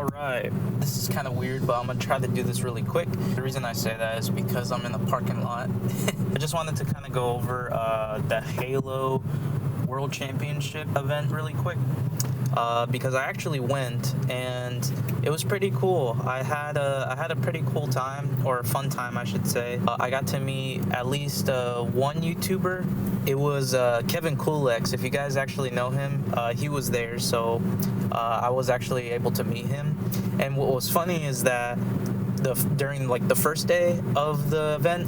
Alright, this is kind of weird, but I'm gonna try to do this really quick. The reason I say that is because I'm in the parking lot. I just wanted to kind of go over the Halo World Championship event really quick. Because I actually went and it was pretty cool. I had a pretty cool time, or a fun time, I should say. I got to meet at least one YouTuber. It was Kevin Kulex. If you guys actually know him, he was there, so I was actually able to meet him. And what was funny is that during like the first day of the event,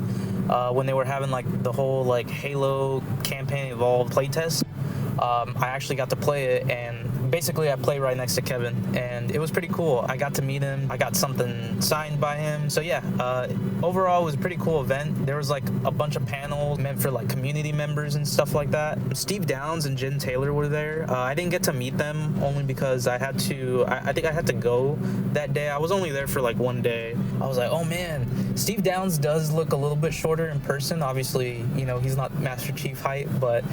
when they were having like the whole like Halo Campaign Evolved playtest, I actually got to play it, and basically I play right next to Kevin, and it was pretty cool. I got to meet him. I got something signed by him. So yeah, overall it was a pretty cool event. There was like a bunch of panels meant for like community members and stuff like that. Steve Downs and Jen Taylor were there. I didn't get to meet them only because I had to, I think I had to go that day. I was only there for like one day. I was like, oh man, Steve Downs does look a little bit shorter in person. Obviously, you know, he's not Master Chief height, but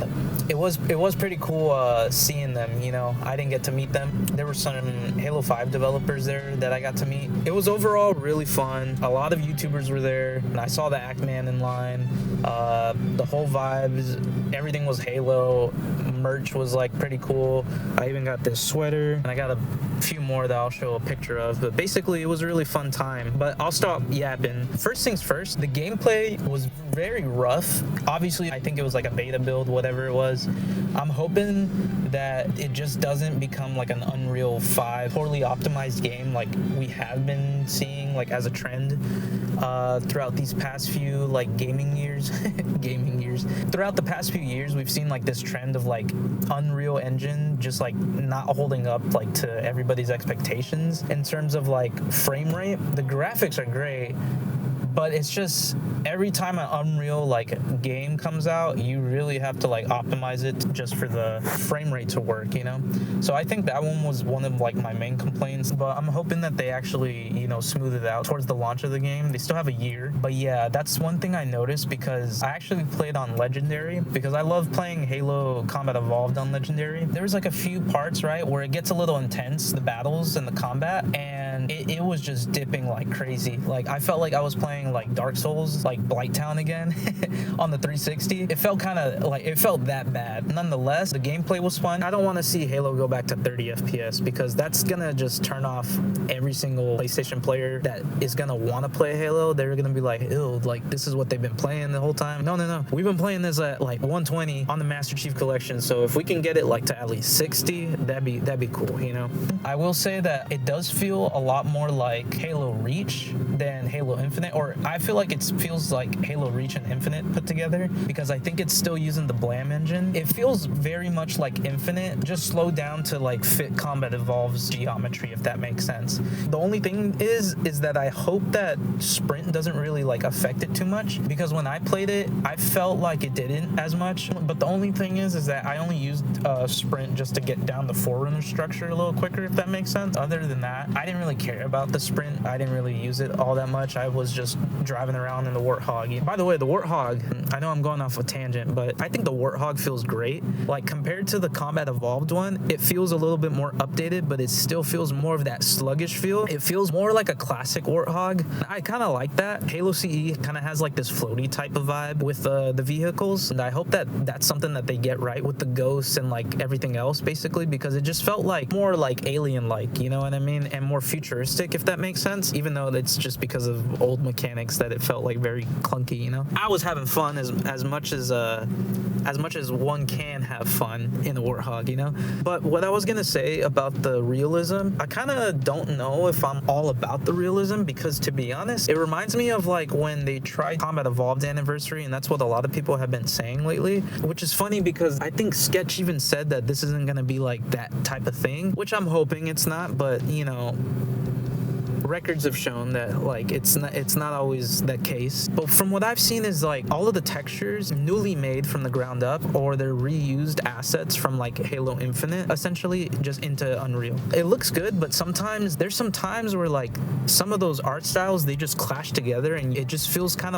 it was pretty cool seeing them. You know, I didn't get to meet them. There were some Halo 5 developers there that I got to meet. It was overall really fun. A lot of YouTubers were there, and I saw the Ackman in line. The whole vibes, everything was Halo. Merch was like pretty cool. I even got this sweater, and I got a few more that I'll show a picture of. But basically, it was a really fun time. But I'll stop yapping. First things first, the gameplay was very rough. Obviously, I think it was like a beta build, whatever it was. I'm hoping that it just doesn't become like an Unreal 5 poorly optimized game like we have been seeing like as a trend throughout these past few like gaming years. Throughout the past few years, we've seen like this trend of like Unreal Engine just like not holding up like to everybody's expectations in terms of like frame rate. The graphics are great, but it's just every time an Unreal like game comes out, you really have to like optimize it just for the frame rate to work, you know? So I think that one was one of like my main complaints, but I'm hoping that they actually, you know, smooth it out towards the launch of the game. They still have a year, but yeah, that's one thing I noticed because I actually played on Legendary because I love playing Halo Combat Evolved on Legendary. There was like a few parts, right, where it gets a little intense, the battles and the combat, and it was just dipping like crazy. Like I felt like I was playing like Dark Souls, like Blighttown again on the 360. It felt kind of like, it felt that bad. Nonetheless, the gameplay was fun. I don't want to see Halo go back to 30 FPS because that's gonna just turn off every single PlayStation player that is gonna want to play Halo. They're gonna be like, ew, like this is what they've been playing the whole time. No. We've been playing this at like 120 on the Master Chief Collection, so if we can get it like to at least 60, that'd be cool, you know? I will say that it does feel a lot more like Halo Reach than Halo Infinite, or I feel like it feels like Halo Reach and Infinite put together because I think it's still using the Blam engine. It feels very much like Infinite, just slowed down to like fit Combat Evolved's geometry, if that makes sense. The only thing is that I hope that sprint doesn't really like affect it too much, because when I played it, I felt like it didn't as much. But the only thing is that I only used sprint just to get down the forerunner structure a little quicker, if that makes sense. Other than that, I didn't really care about the sprint. I didn't really use it all that much. I was just driving around in the Warthog. By the way, the Warthog, I know I'm going off a tangent, but I think the Warthog feels great. Like compared to the Combat Evolved one, it feels a little bit more updated, but it still feels more of that sluggish feel. It feels more like a classic Warthog. I kind of like that. Halo CE kind of has like this floaty type of vibe with the vehicles, and I hope that that's something that they get right with the ghosts and like everything else, basically, because it just felt like more like alien-like, you know what I mean, and more futuristic, if that makes sense, even though it's just because of old mechanics that it felt like very clunky, you know? I was having fun as much as one can have fun in the Warthog, you know? But what I was gonna say about the realism, I kind of don't know if I'm all about the realism, because to be honest, it reminds me of like when they tried Combat Evolved Anniversary, and that's what a lot of people have been saying lately, which is funny because I think Sketch even said that this isn't gonna be like that type of thing, which I'm hoping it's not, but you know, records have shown that like it's not always that case. But from what I've seen is like all of the textures newly made from the ground up, or they're reused assets from like Halo Infinite, essentially just into Unreal. It looks good, but sometimes there's some times where like some of those art styles, they just clash together and it just feels kind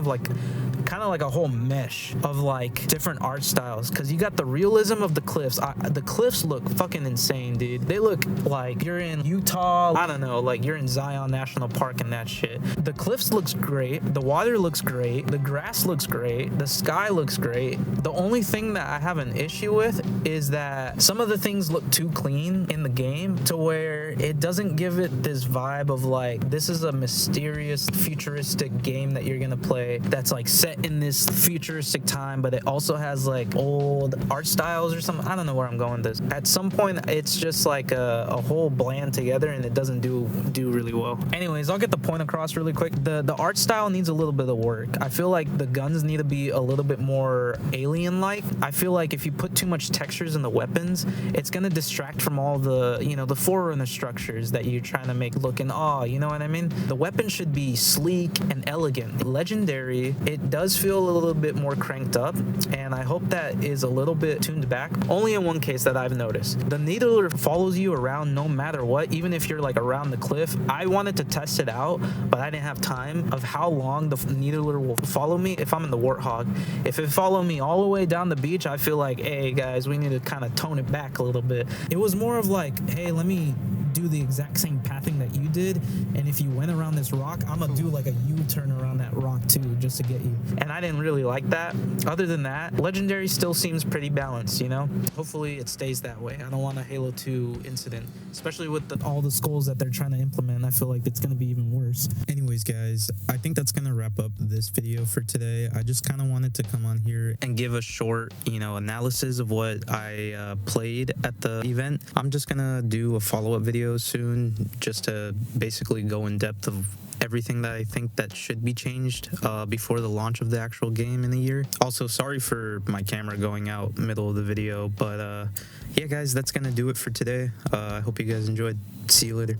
kind of like a whole mesh of like different art styles, because you got the realism of the cliffs. The cliffs look fucking insane, dude. They look like you're in Utah, I don't know, like you're in Zion National Park and that shit. The cliffs looks great, the water looks great, the grass looks great, the sky looks great. The only thing that I have an issue with is that some of the things look too clean in the game to where it doesn't give it this vibe of like, this is a mysterious futuristic game that you're gonna play that's like set in this futuristic time, but it also has like old art styles or something. I don't know where I'm going with this. At some point it's just like a whole blend together, and it doesn't do really well. Anyways, I'll get the point across really quick. The art style needs a little bit of work. I feel like the guns need to be a little bit more alien-like. I feel like if you put too much textures in the weapons, it's gonna distract from all the, you know, the Forerunner structures that you're trying to make look in awe, you know what I mean? The weapon should be sleek and elegant. Legendary, it does feel a little bit more cranked up, and I hope that is a little bit tuned back. Only in one case that I've noticed. The Needler follows you around no matter what, even if you're like around the cliff. I wanted to test it out, but I didn't have time of how long the Needler will follow me if I'm in the Warthog. If it followed me all the way down the beach, I feel like, hey guys, we need to kind of tone it back a little bit. It was more of like, hey, let me do the exact same pathing that you did, and if you went around this rock, I'm gonna do like a U-turn around that rock too, just to get you. And I didn't really like that. Other than that, Legendary still seems pretty balanced, you know? Hopefully it stays that way. I don't want a Halo 2 incident, especially with all the skulls that they're trying to implement. I feel like it's gonna be even worse. Anyways, guys, I think that's gonna wrap up this video for today. I just kind of wanted to come on here and give a short, you know, analysis of what I played at the event. I'm just gonna do a follow-up video soon, just to basically go in depth of everything that I think that should be changed before the launch of the actual game in a year. Also, sorry for my camera going out middle of the video, but yeah guys, that's gonna do it for today. I hope you guys enjoyed. See you later.